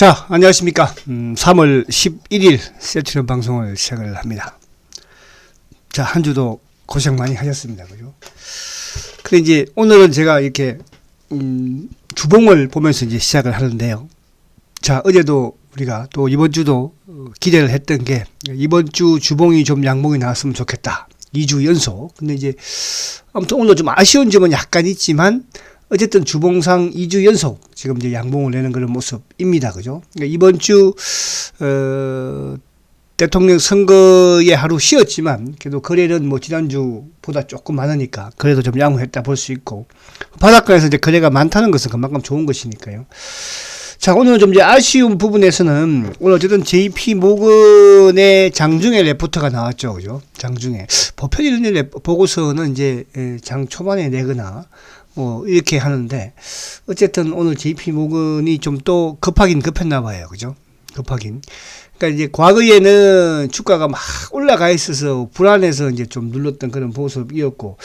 자, 안녕하십니까. 3월 11일 세트럼 방송을 시작을 합니다. 자, 한 주도 고생 많이 하셨습니다. 그죠? 근데 이제 오늘은 제가 이렇게, 주봉을 보면서 이제 시작을 하는데요. 자, 어제도 우리가 또 이번 주도 기대를 했던 게, 이번 주 주봉이 좀 양봉이 나왔으면 좋겠다. 2주 연속. 근데 이제, 아무튼 오늘 좀 아쉬운 점은 약간 있지만, 어쨌든 주봉상 2주 연속 지금 이제 양봉을 내는 그런 모습입니다. 그죠? 그러니까 이번 주, 대통령 선거에 하루 쉬었지만, 그래도 거래는 뭐 지난주보다 조금 많으니까, 그래도 좀 양호했다 볼 수 있고, 바닷가에서 이제 거래가 많다는 것은 그만큼 좋은 것이니까요. 자, 오늘 좀 이제 아쉬운 부분에서는, 오늘 어쨌든 JP 모건의 장중에 레포트가 나왔죠. 그죠? 장중에. 보편 이런 보고서는 이제 장 초반에 내거나, 이렇게 하는데, 어쨌든 오늘 JP 모건이 좀 또 급하긴 급했나 봐요. 그죠? 급하긴. 그러니까 이제 과거에는 주가가 막 올라가 있어서 불안해서 이제 좀 눌렀던 그런 모습이었고,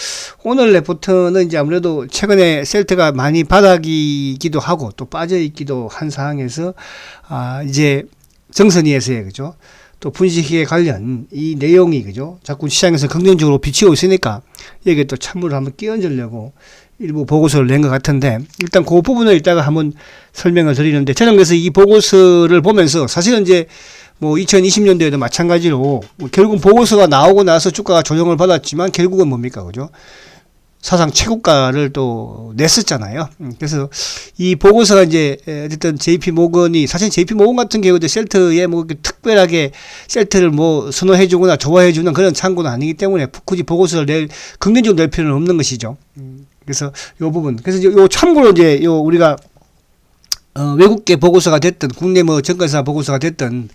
오늘 레포트는 이제 아무래도 최근에 셀트가 많이 바닥이기도 하고 또 빠져있기도 한 상황에서, 이제 정선이에서의, 그죠? 또 분식회 관련 이 내용이, 그죠? 자꾸 시장에서 긍정적으로 비치고 있으니까 여기에 또 찬물을 한번 끼얹으려고 일부 보고서를 낸 것 같은데, 일단 그 부분을 이따가 한번 설명을 드리는데, 저는 그래서 이 보고서를 보면서 사실은 이제 2020년도에도 마찬가지로 결국 보고서가 나오고 나서 주가가 조정을 받았지만 결국은 뭡니까? 그죠? 사상 최고가를 또 냈었잖아요. 그래서 이 보고서가 이제 어쨌든 JP 모건이, 사실 JP 모건 같은 경우도 셀트에 특별하게 셀트를 선호해주거나 좋아해주는 그런 창구는 아니기 때문에 굳이 보고서를 긍정적으로 낼 필요는 없는 것이죠. 그래서 요 부분. 그래서 이제 요 참고로 이제 우리가 외국계 보고서가 됐든 국내 증권사 보고서가 됐든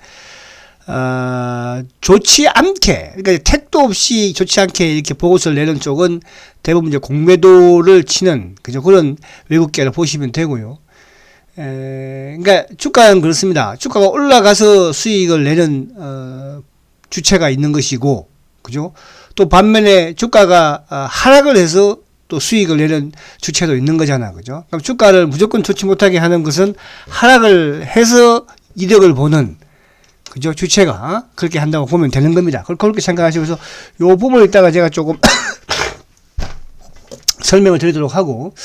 좋지 않게, 그러니까 택도 없이 좋지 않게 이렇게 보고서를 내는 쪽은 대부분 이제 공매도를 치는, 그죠? 그런 외국계를 보시면 되고요. 그러니까 주가는 그렇습니다. 주가가 올라가서 수익을 내는 주체가 있는 것이고, 그죠? 또 반면에 주가가 하락을 해서 또 수익을 내는 주체도 있는 거잖아. 그죠? 그럼 주가를 무조건 좋지 못하게 하는 것은 하락을 해서 이득을 보는, 그죠? 주체가 그렇게 한다고 보면 되는 겁니다. 그렇게 생각하시면서 요 부분을 이따가 제가 조금 설명을 드리도록 하고,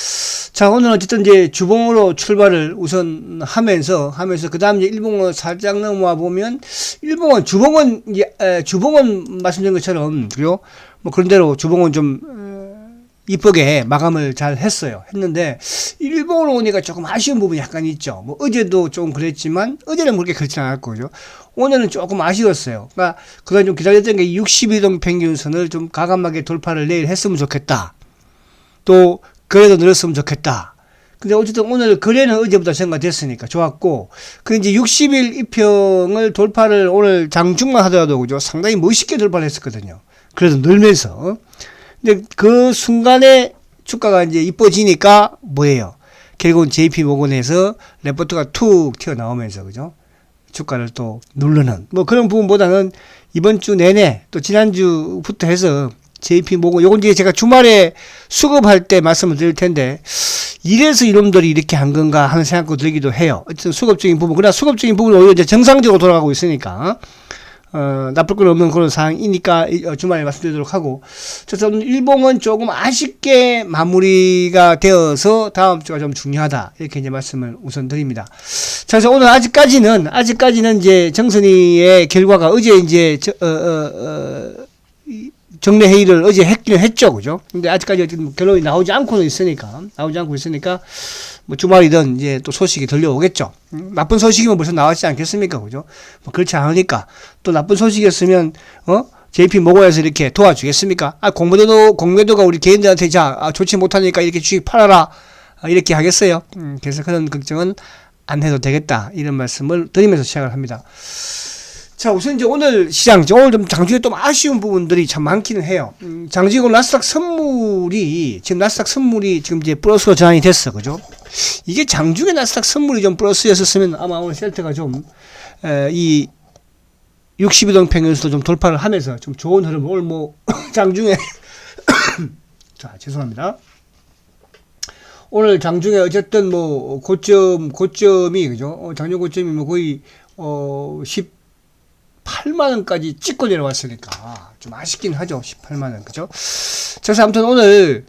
자, 오늘 어쨌든 이제 주봉으로 출발을 우선 하면서 그 다음 이제 일봉을 살짝 넘어와 보면, 일봉은 주봉은 말씀드린 것처럼, 그죠? 그런 대로 주봉은 좀 이쁘게 마감을 잘 했는데, 일봉으로 오니까 조금 아쉬운 부분이 약간 있죠. 어제도 좀 그랬지만, 어제는 그렇게 그렇지 않았고, 그죠? 오늘은 조금 아쉬웠어요. 그러니까, 그간 좀 기다렸던 게 62동 평균선을 좀 과감하게 돌파를 내일 했으면 좋겠다. 또, 거래도 늘었으면 좋겠다. 근데 어쨌든 오늘 거래는 어제보다 증가됐으니까 좋았고, 그 이제 60일 이평을 돌파를 오늘 장중만 하더라도, 그죠? 상당히 멋있게 돌파를 했었거든요. 그래도 늘면서. 근데 그 순간에 주가가 이제 이뻐지니까 뭐예요? 결국은 JP 모건에서 레포트가 툭 튀어나오면서, 그죠? 주가를 또 누르는, 그런 부분보다는 이번 주 내내 또 지난주부터 해서 JP 모건, 요건 이제 제가 주말에 수급할 때 말씀을 드릴 텐데, 이래서 이놈들이 이렇게 한 건가 하는 생각도 들기도 해요. 어쨌든 수급적인 부분, 그러나 수급적인 부분은 오히려 이제 정상적으로 돌아가고 있으니까, 나쁠 건 없는 그런 상황이니까 주말에 말씀드리도록 하고, 그래서 일봉은 조금 아쉽게 마무리가 되어서 다음 주가 좀 중요하다, 이렇게 이제 말씀을 우선 드립니다. 자, 그래서 오늘 아직까지는 이제 정선이의 결과가 어제 이제 정례 회의를 어제 했기는 했죠, 그죠? 근데 아직까지 결론이 나오지 않고 있으니까 주말이든 이제 또 소식이 들려오겠죠. 나쁜 소식이면 벌써 나왔지 않겠습니까, 그죠? 그렇지 않으니까. 또 나쁜 소식이었으면 JP 모건에서 이렇게 도와주겠습니까? 공매도가 우리 개인들한테 좋지 못하니까 이렇게 주식 팔아라, 이렇게 하겠어요. 그래서 그런 걱정은 안 해도 되겠다, 이런 말씀을 드리면서 시작을 합니다. 자, 우선 이제 오늘 시장, 오늘 좀 장중에 좀 아쉬운 부분들이 참 많기는 해요. 장중에 나스닥 선물이 지금 이제 플러스로 전환이 됐어, 그죠? 이게 장중에 나스닥 선물이 좀 플러스였었으면 아마 오늘 셀트가 좀, 이 62동 평균선도 좀 돌파를 하면서 좀 좋은 흐름을 오늘 장중에, 자, 죄송합니다. 오늘 장중에 어쨌든 뭐 고점이 그죠? 장중 고점이 뭐 거의 18만 원까지 찍고 내려왔으니까 좀 아쉽긴 하죠. 18만 원 그죠? 그래서 아무튼 오늘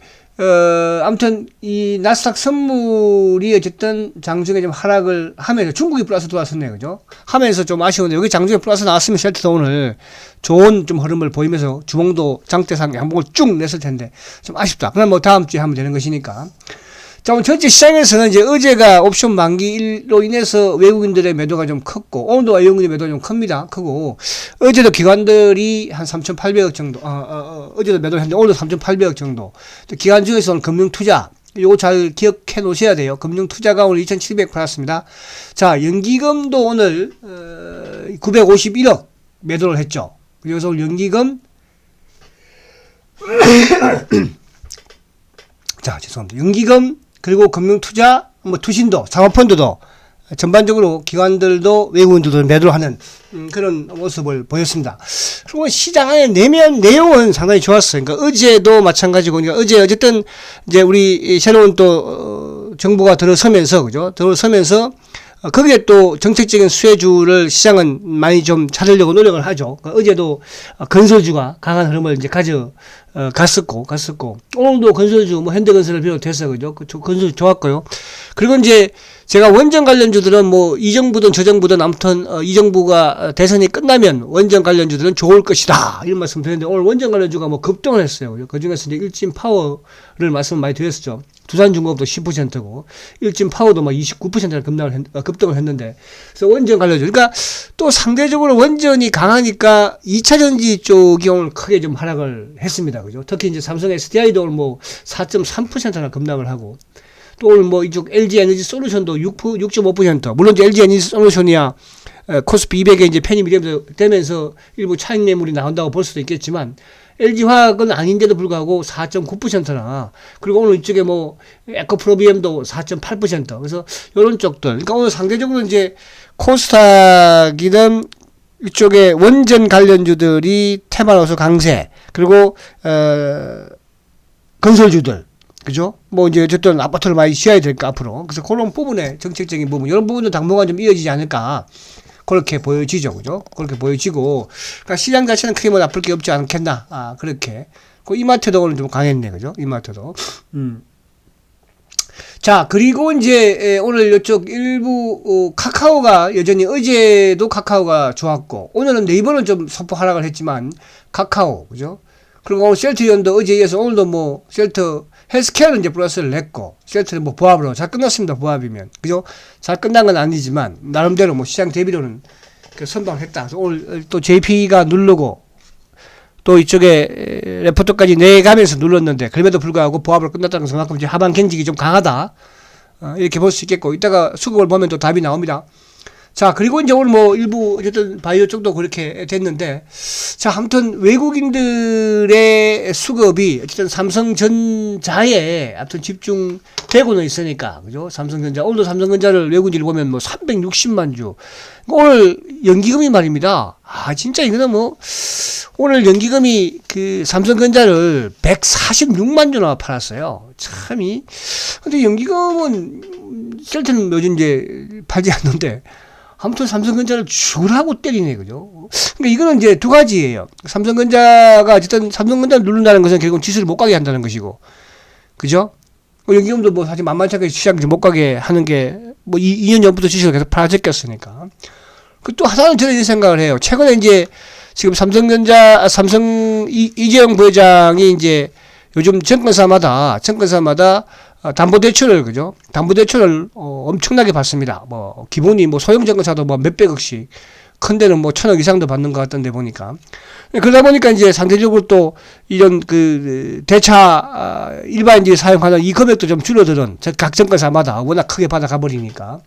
아무튼 이 나스닥 선물이 어쨌든 장중에 좀 하락을 하면서 중국이 플러스 들어왔었네요. 그죠? 하면서 좀 아쉬운데 여기 장중에 플러스 나왔으면 셀트도 오늘 좋은 좀 흐름을 보이면서 주봉도 장대상 양봉을 쭉 냈을 텐데 좀 아쉽다. 그럼 뭐 다음 주에 하면 되는 것이니까. 자, 오늘 전체 시장에서는 이제 어제가 옵션 만기로 인해서 외국인들의 매도가 좀 컸고, 오늘도 외국인의 매도가 좀 큽니다. 크고, 어제도 기관들이 한 3,800억 정도, 어제도 매도를 했는데, 오늘도 3,800억 정도. 기관 중에서 오늘 금융투자, 요거 잘 기억해 놓으셔야 돼요. 금융투자가 오늘 2,700 팔았습니다. 자, 연기금도 오늘, 951억 매도를 했죠. 그래서 오늘 연기금, 자, 죄송합니다. 연기금, 그리고 금융투자, 뭐 투신도, 사모펀드도 전반적으로 기관들도 외국인들도 매도를 하는 그런 모습을 보였습니다. 그리고 시장 안에 내용은 상당히 좋았어요. 그러니까 어제도 마찬가지고, 그러니까 어제 어쨌든 이제 우리 새로운 또 정부가 들어서면서 그죠? 들어서면서 거기에 또 정책적인 수혜주를 시장은 많이 좀 찾으려고 노력을 하죠. 그러니까 어제도 건설주가 강한 흐름을 이제 갔었고, 오늘도 건설주, 뭐 현대건설을 비롯해서, 그죠? 건설 좋았고요. 그리고 이제 제가 원전 관련주들은 뭐 이 정부든 저 정부든 아무튼 이 정부가 대선이 끝나면 원전 관련주들은 좋을 것이다. 이런 말씀 드렸는데 오늘 원전 관련주가 뭐 급등을 했어요. 그 중에서 이제 일진파워를 말씀을 많이 드렸었죠. 두산중공업도 10%고 일진파워도 막 29%나 급등을 했는데 그래서 원전 관련주. 그러니까 또 상대적으로 원전이 강하니까 2차전지 쪽이 오늘 크게 좀 하락을 했습니다. 그죠? 특히 이제 삼성 SDI도 오늘 뭐 4.3%나 급락을 하고 또 오늘 뭐 이쪽 LG 에너지 솔루션도 6.5%. 물론 이제 LG 에너지 솔루션이야 코스피 200에 이제 편입이 되면서 일부 차익 매물이 나온다고 볼 수도 있겠지만 LG 화학은 아닌데도 불구하고 4.9%나 그리고 오늘 이쪽에 뭐 에코프로비엠도 4.8%. 그래서 이런 쪽들. 그러니까 오늘 상대적으로 이제 코스닥이든 이쪽에 원전 관련주들이 테마로서 강세. 그리고 건설주들. 그죠? 뭐 이제 어쨌든 아파트를 많이 지어야 될까 앞으로. 그래서 그런 부분에 정책적인 부분 이런 부분도 당분간 좀 이어지지 않을까 그렇게 보여지죠. 그죠? 그렇게 보여지고 그러니까 시장 자체는 크게 뭐 나쁠 게 없지 않겠나 그렇게. 그 이마트도 오늘 좀 강했네. 그죠? 이마트도. 자, 그리고 이제 오늘 이쪽 일부 카카오가 여전히 어제도 카카오가 좋았고 오늘은 네이버는 좀 소폭 하락을 했지만 카카오 그죠? 그리고 오늘 셀트연도 어제에 이어서 오늘도 뭐 셀트 헬스케어는 이제 플러스를 냈고 셀트는 뭐 보합으로 잘 끝났습니다. 보합이면 그죠? 잘 끝난 건 아니지만 나름대로 뭐 시장 대비로는 선방을 했다. 그래서 오늘 또 JP가 누르고 또 이쪽에 레포트까지 내가면서 눌렀는데 그럼에도 불구하고 보합으로 끝났다는 것은 그만큼 이제 하반 경직이 좀 강하다. 이렇게 볼 수 있겠고 이따가 수급을 보면 또 답이 나옵니다. 자, 그리고 이제 오늘 뭐 일부 어쨌든 바이오 쪽도 그렇게 됐는데 자, 아무튼 외국인들의 수급이 어쨌든 삼성전자에 아무튼 집중되고는 있으니까 그죠? 삼성전자 오늘도 삼성전자를 외국인들이 보면 뭐 360만 주 오늘 연기금이 말입니다. 진짜 이거는 뭐 오늘 연기금이 그 삼성전자를 146만 주나 팔았어요. 참이 근데 연기금은 셀트는 요즘 이제 팔지 않는데 아무튼 삼성전자를 죽으라고 때리네, 그죠? 그러니까 이거는 이제 두 가지예요. 삼성전자가 어쨌든 삼성전자를 누른다는 것은 결국 지수를 못 가게 한다는 것이고, 그죠? 연기금도 뭐 사실 만만찮게 시장 못 가게 하는 게 뭐 2년 전부터 지수가 계속 팔아제꼈으니까. 그 또 하나는 저는 이 생각을 해요. 최근에 이제 지금 삼성 이재용 부회장이 이제 요즘 정권사마다 담보대출을, 그죠? 담보대출을, 엄청나게 받습니다. 뭐, 기본이 뭐 소형정권사도 뭐 몇백억씩, 큰 데는 뭐 1,000억 이상도 받는 것 같던데 보니까. 그러다 보니까 이제 상대적으로 또 이런 대차, 일반인들이 사용하는 이 금액도 좀 줄어드는, 각 정권사마다 워낙 크게 받아가 버리니까.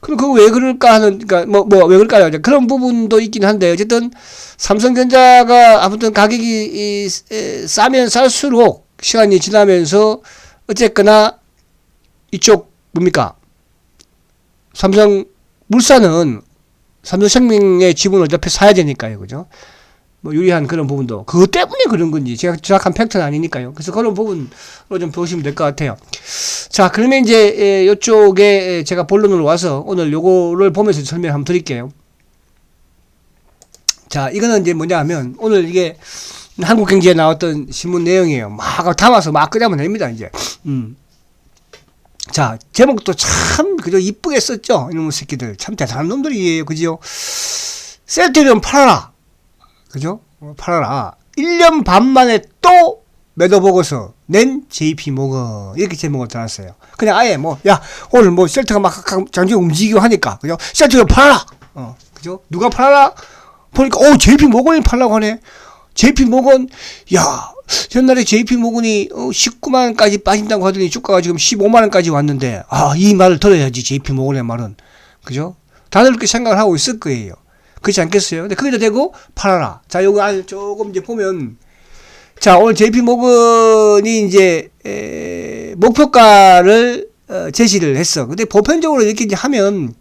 그럼 그거 왜 그럴까 하는, 그러니까 왜 그럴까요? 그런 부분도 있긴 한데, 어쨌든 삼성전자가 아무튼 가격이 싸면 쌀수록 시간이 지나면서 어쨌거나 이쪽 뭡니까? 삼성물산은 삼성생명의 지분을 어차피 사야 되니까요. 그죠? 뭐 유리한 그런 부분도 그것 때문에 그런 건지 제가 정확한 팩트는 아니니까요. 그래서 그런 부분으로 좀 보시면 될 것 같아요. 자, 그러면 이제 이쪽에 제가 본론으로 와서 오늘 요거를 보면서 설명 한번 드릴게요. 자, 이거는 이제 뭐냐 하면 오늘 이게 한국경제에 나왔던 신문 내용이에요. 막 담아서 막 끄자면 됩니다, 이제. 자, 제목도 참 그저 이쁘게 썼죠. 이놈의 새끼들 참 대단한 놈들이에요, 그죠? 셀트리온 팔아라, 그죠? 팔아라. 1년 반 만에 또 매도 보고서 낸 JP모건, 이렇게 제목을 달았어요. 그냥 아예 뭐, 야, 오늘 뭐 셀트가 막 장중에 움직이고 하니까, 그죠? 셀트리온 팔아라, 그죠? 누가 팔아라? 보니까 JP모건이 팔라고 하네. JP모건, 야, 옛날에 JP모건이 19만원까지 빠진다고 하더니 주가가 지금 15만원까지 왔는데, 이 말을 들어야지, JP모건의 말은. 그죠? 다들 그렇게 생각을 하고 있을 거예요. 그렇지 않겠어요? 근데 거기다 대고 팔아라. 자, 요거 안에 조금 이제 보면, 자, 오늘 JP모건이 이제, 목표가를, 제시를 했어. 근데 보편적으로 이렇게 이제 하면,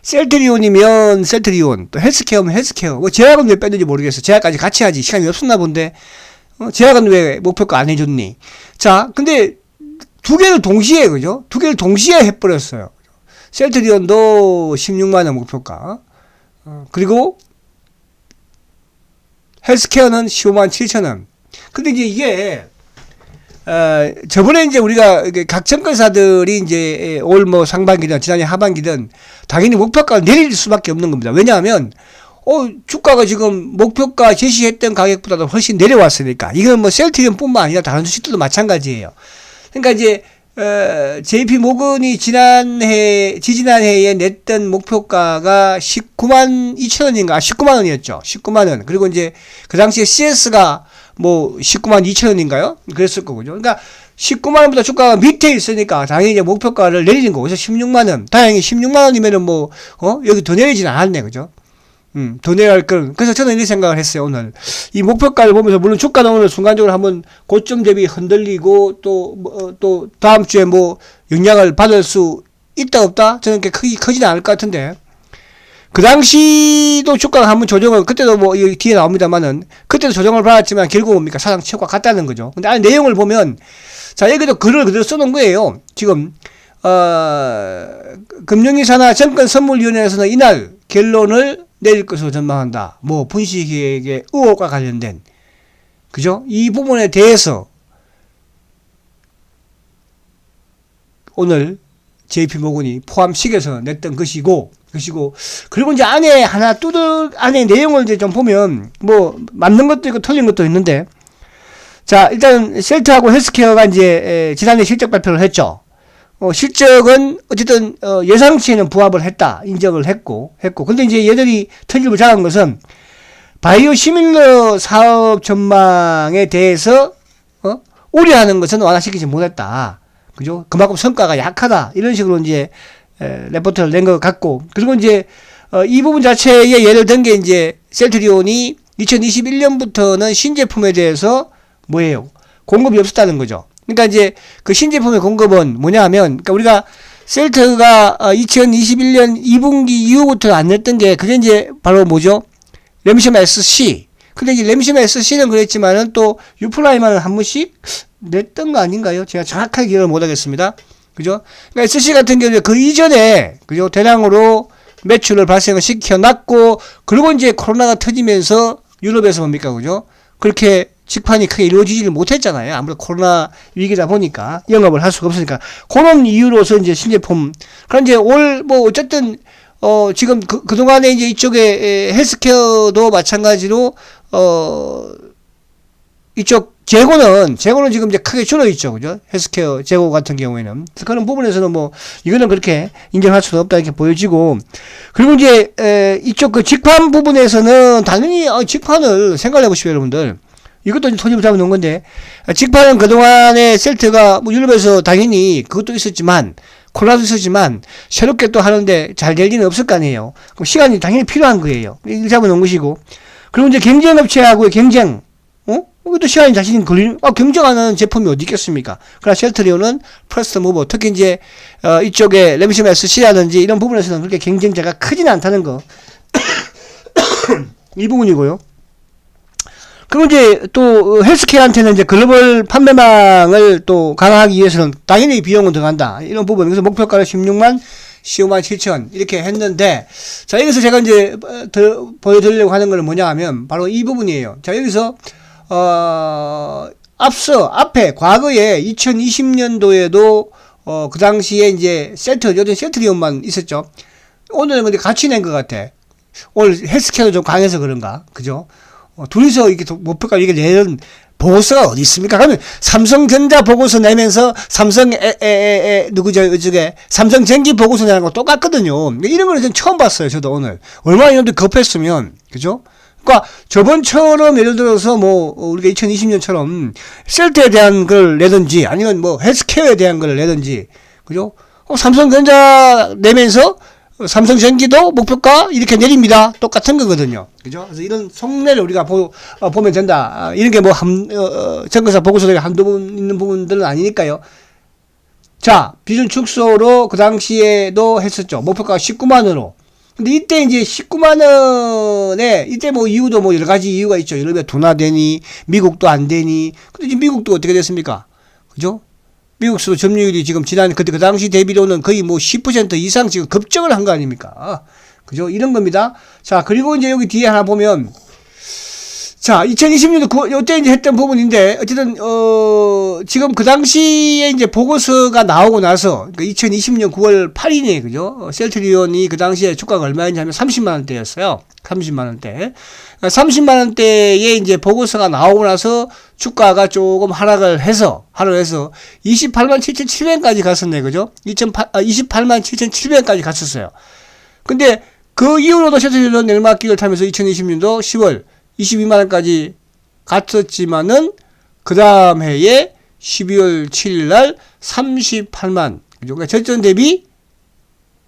셀트리온이면 셀트리온, 또 헬스케어면 헬스케어. 뭐 제약은 왜 뺐는지 모르겠어. 제약까지 같이 하지. 시간이 없었나 본데. 제약은 왜 목표가 안 해줬니? 자, 근데 두 개를 동시에, 그죠? 두 개를 동시에 해버렸어요. 셀트리온도 16만원 목표가. 그리고 헬스케어는 15만 7천원. 근데 이제 이게, 저번에 이제 우리가 각 증권사들이 이제 올 뭐 상반기든 지난해 하반기든 당연히 목표가를 내릴 수밖에 없는 겁니다. 왜냐하면 주가가 지금 목표가 제시했던 가격보다도 훨씬 내려왔으니까. 이건 뭐 셀트리온뿐만 아니라 다른 주식들도 마찬가지예요. 그러니까 이제 JP모건이 지지난해에 냈던 목표가가 19만 2천원인가 19만 원이었죠. 19만 원. 그리고 이제 그 당시에 CS가 뭐 19만 2천원인가요? 그랬을 거군요. 그러니까 19만 원보다 주가가 밑에 있으니까 당연히 이제 목표가를 내리는 거고. 그래서 16만 원. 다행히 16만 원이면은 뭐 여기 더 내리진 않았네, 그죠? 더 내야 할 걸. 그래서 저는 이런 생각을 했어요, 오늘. 이 목표가를 보면서, 물론 주가는 오늘 순간적으로 한번 고점 대비 흔들리고, 또 다음 주에 뭐 영향을 받을 수 있다, 없다? 저는 그렇게 크지는 않을 것 같은데. 그 당시도 주가가 한번 조정을, 그때도 뭐 뒤에 나옵니다만은, 그때도 조정을 받았지만 결국 뭡니까? 사상 최고가 같다는 거죠. 근데 안에 내용을 보면, 자, 여기도 글을 그대로 써놓은 거예요. 지금, 금융위사나 정권선물위원회에서는 이날 결론을 내릴 것으로 전망한다. 뭐 분식회계 의혹과 관련된, 그죠? 이 부분에 대해서 오늘 JP모건이 포함식에서 냈던 것이고, 그리고 이제 안에 하나 안에 내용을 이제 좀 보면 뭐 맞는 것도 있고 틀린 것도 있는데, 자, 일단 셀트하고 헬스케어가 이제 지난해 실적 발표를 했죠. 실적은 어쨌든 예상치에는 부합을 했다, 인정을 했고. 근데 이제 얘들이 틀림을 잡은 것은 바이오 시밀러 사업 전망에 대해서 우려하는 것은 완화시키지 못했다, 그죠? 그만큼 성과가 약하다, 이런 식으로 이제 레포트를 낸 것 같고. 그리고 이제 이 부분 자체에 예를 든 게 이제 셀트리온이 2021년부터는 신제품에 대해서 뭐예요? 공급이 없었다는 거죠. 그러니까 이제 그 신제품의 공급은 뭐냐 하면, 그러니까 우리가 셀트가 2021년 2분기 이후부터 안 냈던 게, 그게 이제 바로 뭐죠? 램시마 SC. 근데 이제 램시마 SC는 그랬지만은 또 유플라이만은 한 번씩 냈던 거 아닌가요? 제가 정확하게 기억을 못 하겠습니다. 그죠? 그러니까 SC 같은 경우에 그 이전에, 그죠? 대량으로 매출을 발생을 시켜놨고, 그리고 이제 코로나가 터지면서 유럽에서 뭡니까? 그죠? 그렇게 직판이 크게 이루어지지를 못했잖아요. 아무래도 코로나 위기다 보니까 영업을 할 수가 없으니까. 그런 이유로서 이제 신제품. 그럼 이제 뭐 어쨌든 지금 그동안에 이제 이쪽에 헬스케어도 마찬가지로 이쪽 재고는 지금 이제 크게 줄어 있죠. 그죠? 헬스케어 재고 같은 경우에는. 그래서 그런 부분에서는 뭐 이거는 그렇게 인정할 수는 없다, 이렇게 보여지고. 그리고 이제 이쪽 그 직판 부분에서는 당연히 직판을 생각해 보시죠, 여러분들. 이것도 이제 손님을 잡아놓은 건데, 직판은 그동안에 셀트가 뭐 유럽에서 당연히 그것도 있었지만, 코로나도 있었지만, 새롭게 또 하는데 잘 될 리는 없을 거 아니에요. 그럼 시간이 당연히 필요한 거예요. 이걸 잡아놓은 것이고. 그리고 이제 경쟁업체하고의 경쟁, 이것도 시간이 자신이 걸리는, 경쟁하는 제품이 어디 있겠습니까? 그러나 셀트리온은 퍼스트 무버, 특히 이제, 이쪽에 램시마 SC라든지 이런 부분에서는 그렇게 경쟁자가 크지는 않다는 거. 이 부분이고요. 그리고 이제 또 헬스케어한테는 이제 글로벌 판매망을 또 강화하기 위해서는 당연히 비용은 들어간다. 이런 부분. 그래서 목표가를 16만, 15만 7천 이렇게 했는데, 자, 여기서 제가 이제 보여드리려고 하는 거는 뭐냐 하면 바로 이 부분이에요. 자, 여기서 앞에 과거에 2020년도에도 그 당시에 이제 요즘 셀트리온만 있었죠. 오늘은 근데 같이 낸 것 같아. 오늘 헬스케어도 좀 강해서 그런가, 그죠? 둘이서 이렇게 목표가 이게 내는 보고서가 어디 있습니까? 그러면 삼성전자 보고서 내면서 삼성전기 보고서 내는 거 똑같거든요. 이런 거는 전 처음 봤어요. 저도 오늘. 얼마나 이놈들 급했으면, 그죠? 그러니까 저번처럼 예를 들어서 뭐 우리가 2020년처럼 셀트에 대한 걸 내든지 아니면 뭐 헬스케어에 대한 걸 내든지, 그죠? 삼성전자 내면서 삼성전기도 목표가 이렇게 내립니다. 똑같은 거거든요. 그죠? 그래서 이런 속내를 우리가 보면 된다. 이런 게 뭐 정거사 보고서에 한두 번 있는 부분들은 아니니까요. 자, 비중 축소로 그 당시에도 했었죠. 목표가 19만원으로. 근데 이때 이제 19만원에, 이때 뭐 이유도 뭐 여러 가지 이유가 있죠. 예를 들어 둔화되니, 미국도 안 되니. 근데 지금 미국도 어떻게 됐습니까? 그죠? 미국 수도 점유율이 지금 그 당시 대비로는 거의 뭐 10% 이상 지금 급증을 한 거 아닙니까? 그죠? 이런 겁니다. 자, 그리고 이제 여기 뒤에 하나 보면, 자, 2020년도 요때 이제 했던 부분인데, 어쨌든, 지금 그 당시에 이제 보고서가 나오고 나서, 그러니까 2020년 9월 8일이네, 그죠? 셀트리온이 그 당시에 주가가 얼마였냐 하면 30만원대였어요. 30만원대. 30만원대에 이제 보고서가 나오고 나서 주가가 조금 하락을 해서 28만 7,700원까지 갔었네, 그죠? 28만 7,700원까지 갔었어요. 근데 그 이후로도 셀트리온 내리막길을 타면서 2020년도 10월 22만원까지 갔었지만은, 그 다음 해에 12월 7일날 38만, 그죠? 그러니까 절전 대비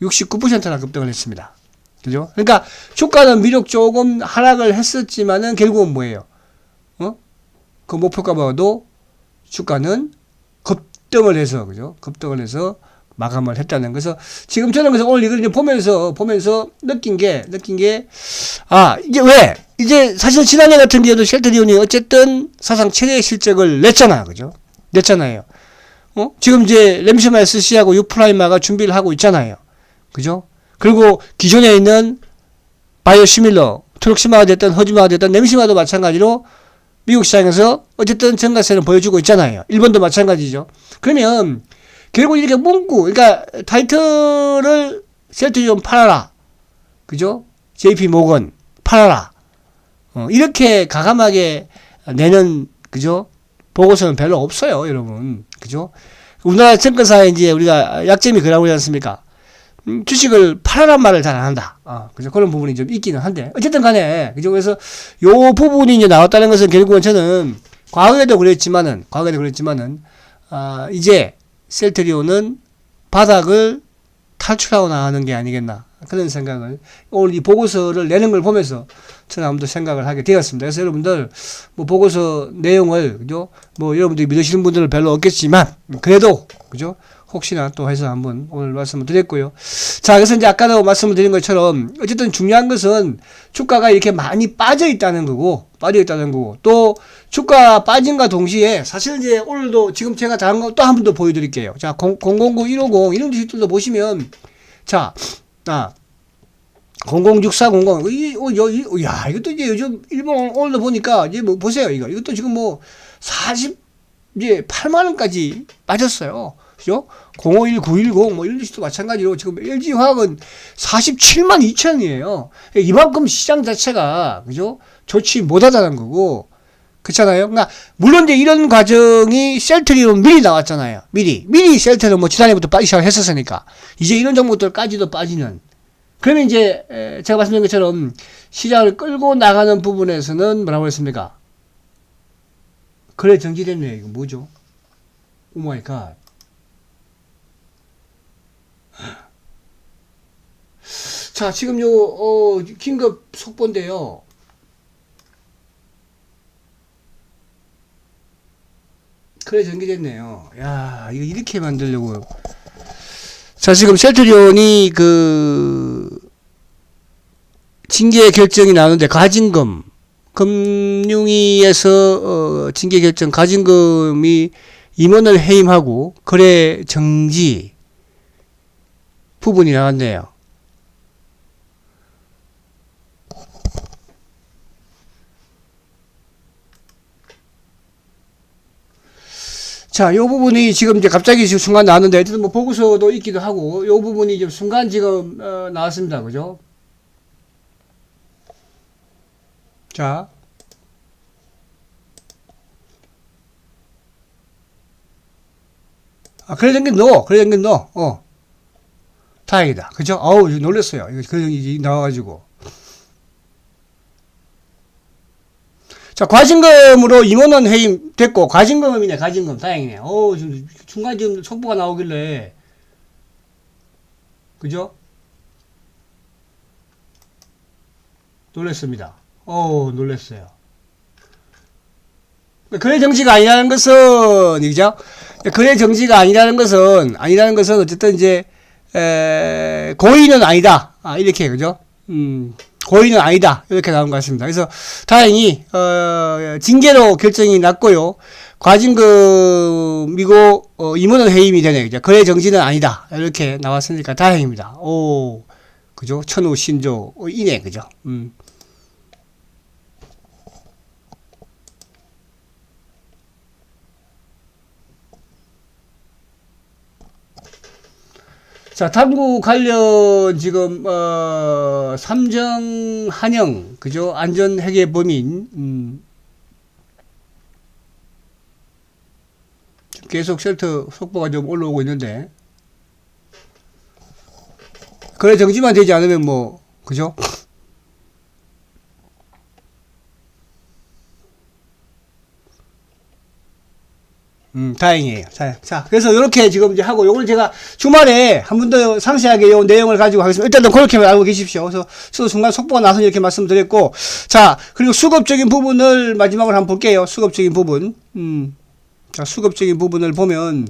69%나 급등을 했습니다. 그죠? 그러니까 주가는 비록 조금 하락을 했었지만은 결국은 뭐예요? 그 목표가보다도 주가는 급등을 해서, 그죠? 급등을 해서 마감을 했다는. 그래서 지금 저는 그래서 오늘 이걸 이제 보면서 느낀 게, 이게 왜? 이제 사실 지난해 같은 경우도 셀트리온이 어쨌든 사상 최대 실적을 냈잖아. 그죠? 냈잖아요. 지금 이제 램시마 SC하고 유프라이마가 준비를 하고 있잖아요. 그죠? 그리고 기존에 있는 바이오시밀러, 트럭시마가 됐든 허즈마가 됐든 램시마도 마찬가지로 미국 시장에서 어쨌든 증가세를 보여주고 있잖아요. 일본도 마찬가지죠. 그러면 결국 이렇게 그러니까 타이틀을 셀트리온 팔아라. 그죠? JP 모건 팔아라. 이렇게 가감하게 내는, 그죠? 보고서는 별로 없어요, 여러분. 그죠? 우리나라 증권사에 이제 우리가 약점이 그라고 그러지 않습니까? 주식을 팔아란 말을 잘 안 한다. 그죠? 그런 부분이 좀 있기는 한데. 어쨌든 간에, 그죠? 그래서 요 부분이 이제 나왔다는 것은 결국은 저는 과거에도 그랬지만은, 이제 셀트리온은 바닥을 탈출하고 나가는 게 아니겠나. 그런 생각을 오늘 이 보고서를 내는 걸 보면서 저는 아무튼 생각을 하게 되었습니다. 그래서 여러분들 뭐 보고서 내용을, 그죠? 뭐 여러분들이 믿으시는 분들은 별로 없겠지만 그래도, 그죠? 혹시나 또 해서 한번 오늘 말씀을 드렸고요. 자, 그래서 이제 아까도 말씀을 드린 것처럼 어쨌든 중요한 것은 주가가 이렇게 많이 빠져 있다는 거고, 또 주가 빠진과 동시에 사실 이제 오늘도 지금 제가 다른 거 또 한 번 더 보여드릴게요. 자, 0009, 150 이런 주식들도 보시면, 자, 006400 야, 이것도 이제 요즘 일본 오늘도 보니까 이제 뭐 보세요. 이것도 지금 뭐 48만원까지 빠졌어요. 그죠? 051, 910, 뭐, 이런 주식도 마찬가지로 지금 LG화학은 47만 2천이에요. 이만큼 시장 자체가, 그죠? 좋지 못하다는 거고, 그렇잖아요? 그러니까, 물론 이제 이런 과정이 셀트리온 미리 나왔잖아요. 미리 셀트리온 뭐 지난해부터 빠지기 시작했었으니까. 이제 이런 종목들까지도 빠지는. 그러면 이제, 제가 말씀드린 것처럼 시장을 끌고 나가는 부분에서는 뭐라고 했습니까? 그래, 정지됐네요. 이거 뭐죠? 오 마이 갓. 자, 지금 긴급 속보인데요. 그래, 전개됐네요. 야, 이거 이렇게 만들려고. 자, 지금 셀트리온이 징계 결정이 나오는데, 가징금 금융위에서 징계 결정 가진금이 임원을 해임하고 거래 정지 부분이 나왔네요. 자, 요 부분이 지금 이제 갑자기 지금 순간 나왔는데, 어쨌든 뭐 보고서도 있기도 하고, 요 부분이 지금 순간 지금, 나왔습니다. 그죠? 자. 그래 생긴 너. 다행이다. 그죠? 어우, 놀랐어요. 이거, 그래, 나와가지고. 자, 과징금으로 임원원 해임 됐고, 과징금이네, 과징금. 다행이네. 지금 중간 지금 속보가 나오길래. 그죠? 놀랬습니다. 놀랬어요. 거래 정지가 아니라는 것은, 그죠? 거래 정지가 아니라는 것은, 어쨌든 이제, 고의는 아니다. 이렇게, 그죠? 고의는 아니다. 이렇게 나온 것 같습니다. 그래서 다행히 징계로 결정이 났고요. 과징금이고 임원은 해임이 되네. 그죠? 거래 정지는 아니다. 이렇게 나왔으니까 다행입니다. 그죠? 천우 신조 이네. 그죠? 자, 탐구 관련 지금 삼정 한영 그죠? 안전회계 범인 계속 쉘터 속보가 좀 올라오고 있는데 거래 정지만 되지 않으면 뭐 그죠? 다행이에요. 자, 그래서 이렇게 지금 이제 하고, 요걸 제가 주말에 한 번 더 상세하게 요 내용을 가지고 하겠습니다. 일단은 그렇게 알고 계십시오. 그래서 순간 속보가 나서 이렇게 말씀드렸고, 자, 그리고 수급적인 부분을 마지막으로 한번 볼게요. 수급적인 부분. 자, 수급적인 부분을 보면,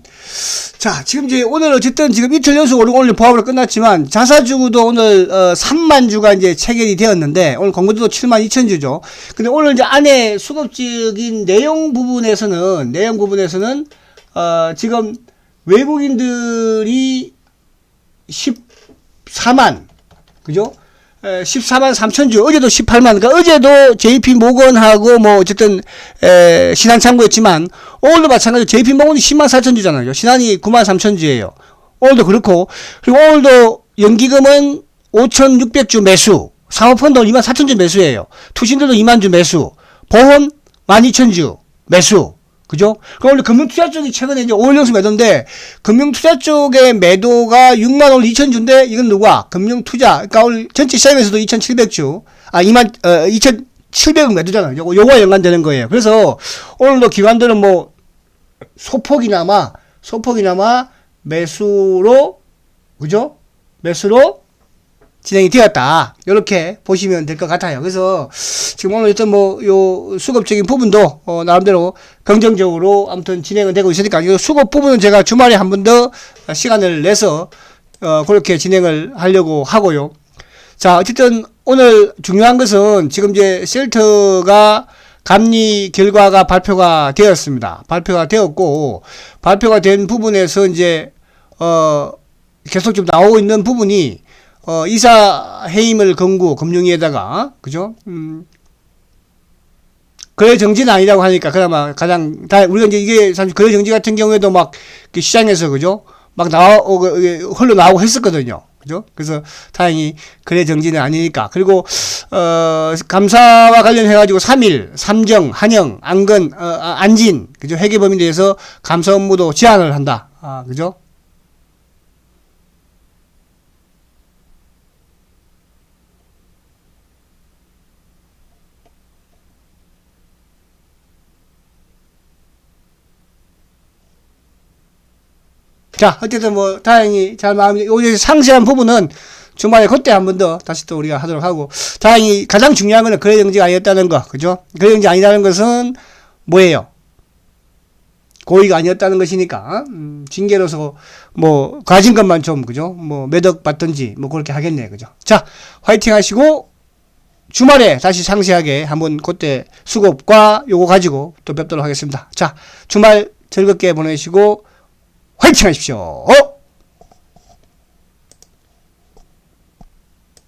자, 지금 이제 오늘 어쨌든 지금 이틀 연속 오늘 보합으로 끝났지만, 자사주도 오늘, 3만 주가 이제 체결이 되었는데, 오늘 공고주도 7만 2천 주죠. 근데 오늘 이제 안에 수급적인 내용 부분에서는, 지금 외국인들이 14만, 그죠? 14만 3천 주, 어제도 18만, 그러니까 어제도 JP 모건하고 뭐 어쨌든 신한 참고였지만 오늘도 마찬가지로 JP 모건이 10만 4천 주잖아요. 신한이 9만 3천 주예요. 오늘도 그렇고, 그리고 오늘도 연기금은 5,600주 매수, 사모펀드 2만 4천 주 매수예요. 투신들도 2만 주 매수, 보험 12,000주 매수. 그죠? 그럼 원래 금융투자 쪽이 최근에 이제 5월 연속 매도인데, 금융투자 쪽의 매도가 6만 원 2천 주인데, 이건 누가? 금융투자. 그러니까 오늘 전체 시장에서도 2,700주, 2,700은 매도잖아요. 요거와 연관되는 거예요. 그래서 오늘도 기관들은 뭐, 소폭이나마 매수로, 그죠? 매수로 진행이 되었다. 이렇게 보시면 될 것 같아요. 그래서 지금 오늘 일단 뭐 요 수급적인 부분도 나름대로 긍정적으로 아무튼 진행은 되고 있으니까 이 수급 부분은 제가 주말에 한 번 더 시간을 내서 그렇게 진행을 하려고 하고요. 자, 어쨌든 오늘 중요한 것은 지금 이제 셀트가 감리 결과가 발표가 되었습니다. 발표가 되었고, 발표가 된 부분에서 이제 계속 좀 나오고 있는 부분이 이사 해임을 권고 금융위에다가, 그죠? 거래 정지는 아니라고 하니까 그나마 가장 우리가 이제 이게 사실 거래 정지 같은 경우에도 막 시장에서, 그죠? 막 흘러나오고 했었거든요. 그죠? 그래서 다행히 거래 정지는 아니니까. 그리고 감사와 관련해가지고 3일 삼정, 한영, 안건, 안진, 그죠? 회계범인에 대해서 감사 업무도 제한을 한다. 그죠? 자, 어쨌든 뭐 다행히 잘 마무리. 오늘 상세한 부분은 주말에 그때 한 번 더 다시 또 우리가 하도록 하고, 다행히 가장 중요한 거는 거래 정지가 아니었다는 거, 그죠? 거래 정지 아니라는 것은 뭐예요? 고의가 아니었다는 것이니까 징계로서 뭐 과징금만 좀, 그죠? 뭐 매덕 받든지 뭐 그렇게 하겠네, 그죠? 자, 화이팅 하시고 주말에 다시 상세하게 한번 그때 수급과 요거 가지고 또 뵙도록 하겠습니다. 자, 주말 즐겁게 보내시고 화이팅 하십시오.